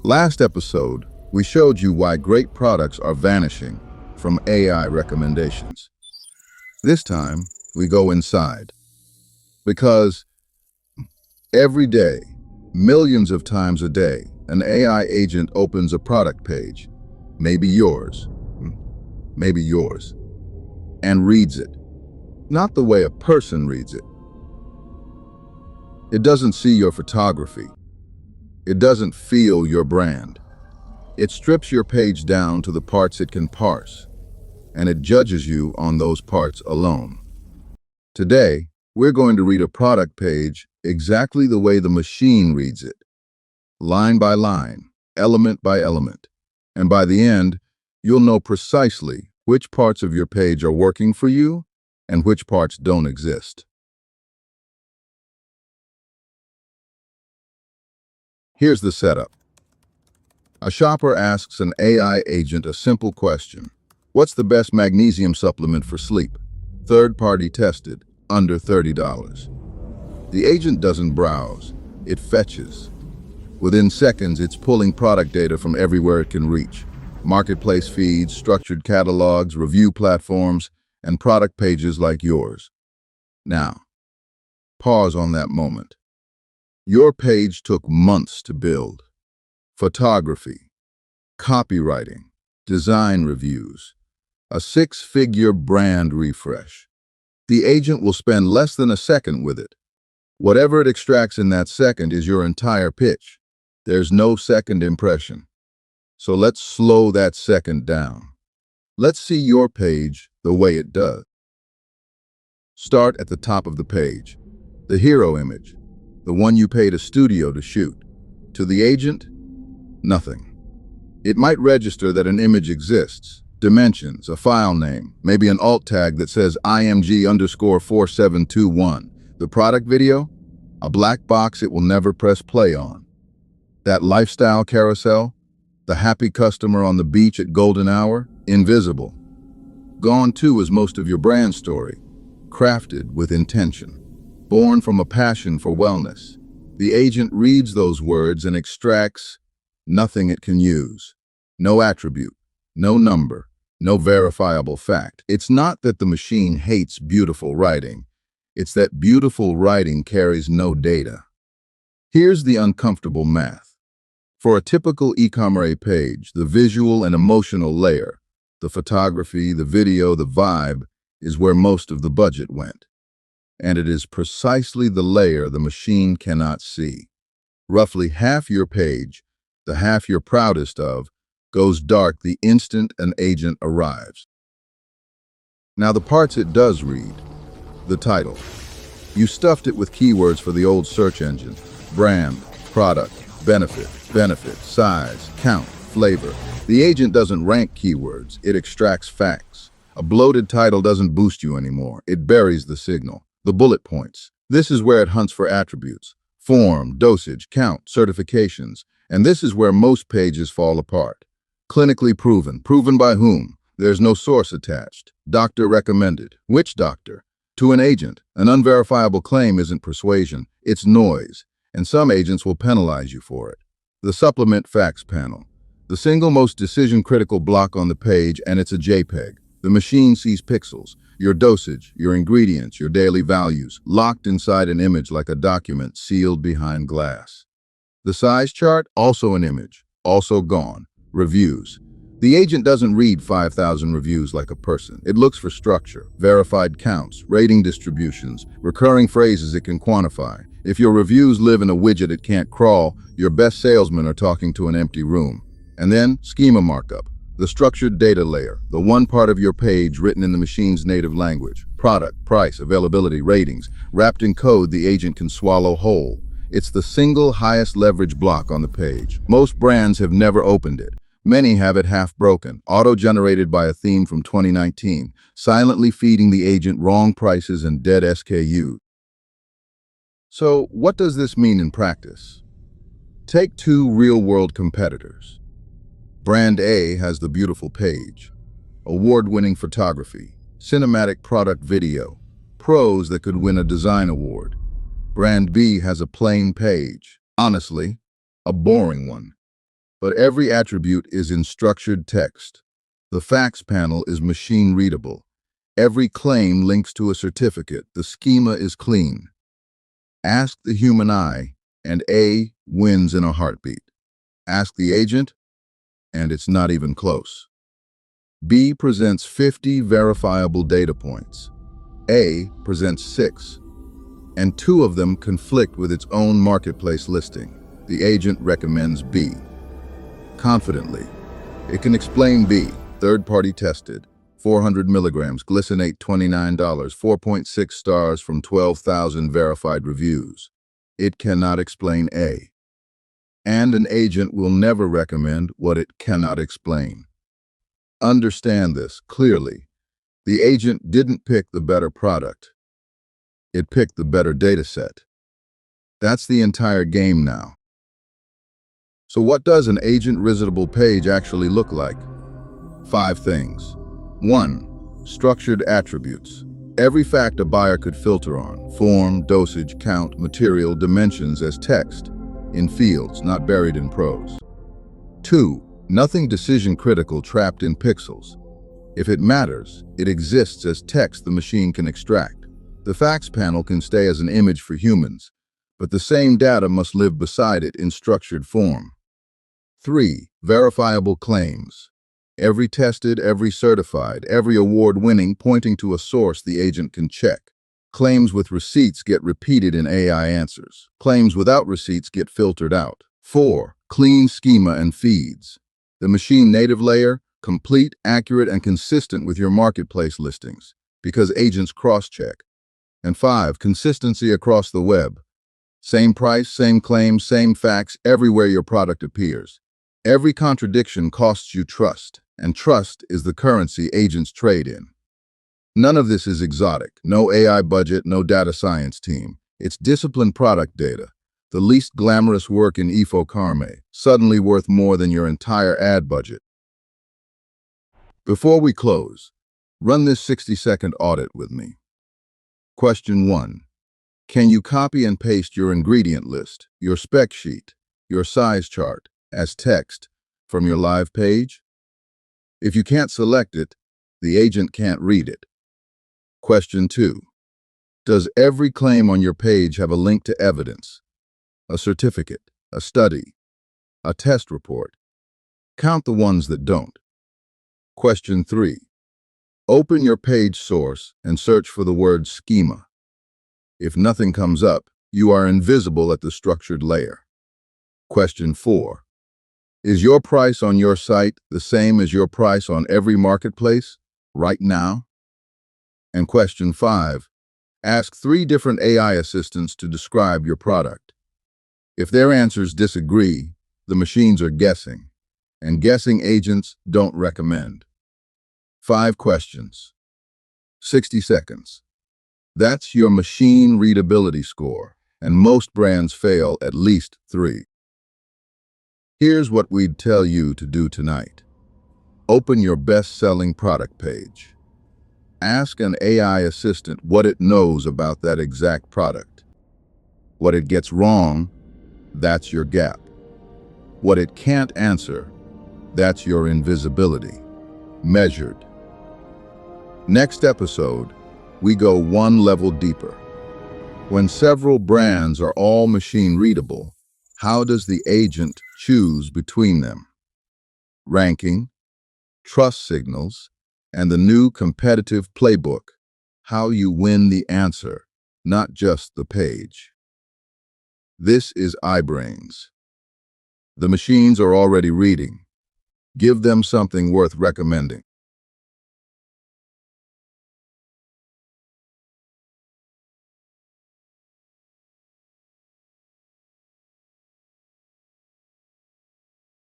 Last episode, we showed you why great products are vanishing from AI recommendations. This time, we go inside. Because every day, millions of times a day, an AI agent opens a product page, maybe yours, and reads it. Not the way a person reads it. It doesn't see your photography. It doesn't feel your brand. It strips your page down to the parts it can parse, and it judges you on those parts alone. Today, we're going to read a product page exactly the way the machine reads it, line by line, element by element. And by the end, you'll know precisely which parts of your page are working for you and which parts don't exist. Here's the setup. A shopper asks an AI agent a simple question. What's the best magnesium supplement for sleep? Third-party tested, under $30. The agent doesn't browse, it fetches. Within seconds, it's pulling product data from everywhere it can reach. Marketplace feeds, structured catalogs, review platforms, and product pages like yours. Now, pause on that moment. Your page took months to build. Photography, copywriting, design reviews, a six-figure brand refresh. The agent will spend less than a second with it. Whatever it extracts in that second is your entire pitch. There's no second impression. So let's slow that second down. Let's see your page the way it does. Start at the top of the page, the hero image, the one you paid a studio to shoot. To the agent, nothing. It might register that an image exists, dimensions, a file name, maybe an alt tag that says IMG_4721. The product video? A black box it will never press play on. That lifestyle carousel? The happy customer on the beach at golden hour? Invisible. Gone too is most of your brand story, crafted with intention. Born from a passion for wellness. The agent reads those words and extracts nothing it can use. No attribute, no number, no verifiable fact. It's not that the machine hates beautiful writing. It's that beautiful writing carries no data. Here's the uncomfortable math. For a typical e-commerce page, the visual and emotional layer, the photography, the video, the vibe, is where most of the budget went. And it is precisely the layer the machine cannot see. Roughly half your page, the half you're proudest of, goes dark the instant an agent arrives. Now the parts it does read, the title. You stuffed it with keywords for the old search engine. Brand, product, benefit, size, count, flavor. The agent doesn't rank keywords, it extracts facts. A bloated title doesn't boost you anymore, it buries the signal. The bullet points. This is where it hunts for attributes. Form, dosage, count, certifications. And this is where most pages fall apart. Clinically proven. Proven by whom? There's no source attached. Doctor recommended. Which doctor? To an agent. An unverifiable claim isn't persuasion. It's noise. And some agents will penalize you for it. The supplement facts panel. The single most decision-critical block on the page, and it's a JPEG. The machine sees pixels. Your dosage, your ingredients, your daily values, locked inside an image like a document sealed behind glass. The size chart, also an image, also gone. Reviews. The agent doesn't read 5,000 reviews like a person. It looks for structure, verified counts, rating distributions, recurring phrases it can quantify. If your reviews live in a widget it can't crawl, your best salesmen are talking to an empty room. And then, schema markup. The structured data layer, the one part of your page written in the machine's native language. Product, price, availability, ratings, wrapped in code the agent can swallow whole. It's the single highest leverage block on the page. Most brands have never opened it. Many have it half broken, auto-generated by a theme from 2019, silently feeding the agent wrong prices and dead SKUs. So, what does this mean in practice? Take two real-world competitors. Brand A has the beautiful page, award-winning photography, cinematic product video, pros that could win a design award. Brand B has a plain page, honestly, a boring one. But every attribute is in structured text. The facts panel is machine-readable. Every claim links to a certificate. The schema is clean. Ask the human eye, and A wins in a heartbeat. Ask the agent, and it's not even close. B presents 50 verifiable data points. A presents 6, and 2 of them conflict with its own marketplace listing. The agent recommends B. Confidently, it can explain B, third-party tested, 400 milligrams, glycinate $29, 4.6 stars from 12,000 verified reviews. It cannot explain A. And an agent will never recommend what it cannot explain. Understand this clearly. The agent didn't pick the better product. It picked the better dataset. That's the entire game now. So what does an agent-readable page actually look like? 5 things. 1. Structured attributes. Every fact a buyer could filter on: form, dosage, count, material, dimensions as text, in fields, not buried in prose. 2. Nothing decision-critical trapped in pixels. If it matters, it exists as text the machine can extract. The facts panel can stay as an image for humans, but the same data must live beside it in structured form. 3. Verifiable claims. Every tested, every certified, every award-winning, pointing to a source the agent can check. Claims with receipts get repeated in AI answers. Claims without receipts get filtered out. 4. Clean schema and feeds. The machine native layer, complete, accurate, and consistent with your marketplace listings, because agents cross-check. And 5. Consistency across the web. Same price, same claims, same facts, everywhere your product appears. Every contradiction costs you trust, and trust is the currency agents trade in. None of this is exotic. No AI budget, no data science team. It's disciplined product data. The least glamorous work in Carme, suddenly worth more than your entire ad budget. Before we close, run this 60-second audit with me. Question 1. Can you copy and paste your ingredient list, your spec sheet, your size chart, as text from your live page? If you can't select it, the agent can't read it. Question 2. Does every claim on your page have a link to evidence? A certificate, a study, a test report? Count the ones that don't. Question 3. Open your page source and search for the word schema. If nothing comes up, you are invisible at the structured layer. Question 4. Is your price on your site the same as your price on every marketplace right now? And question 5. Ask 3 different AI assistants to describe your product. If their answers disagree, the machines are guessing, and guessing agents don't recommend. 5 questions. 60 seconds. That's your machine readability score, and most brands fail at least 3. Here's what we'd tell you to do tonight. Open your best-selling product page. Ask an AI assistant what it knows about that exact product. What it gets wrong, that's your gap. What it can't answer, that's your invisibility. Measured. Next episode, we go one level deeper. When several brands are all machine-readable, how does the agent choose between them? Ranking, trust signals, and the new competitive playbook, how you win the answer, not just the page. This is iBrains. The machines are already reading. Give them something worth recommending.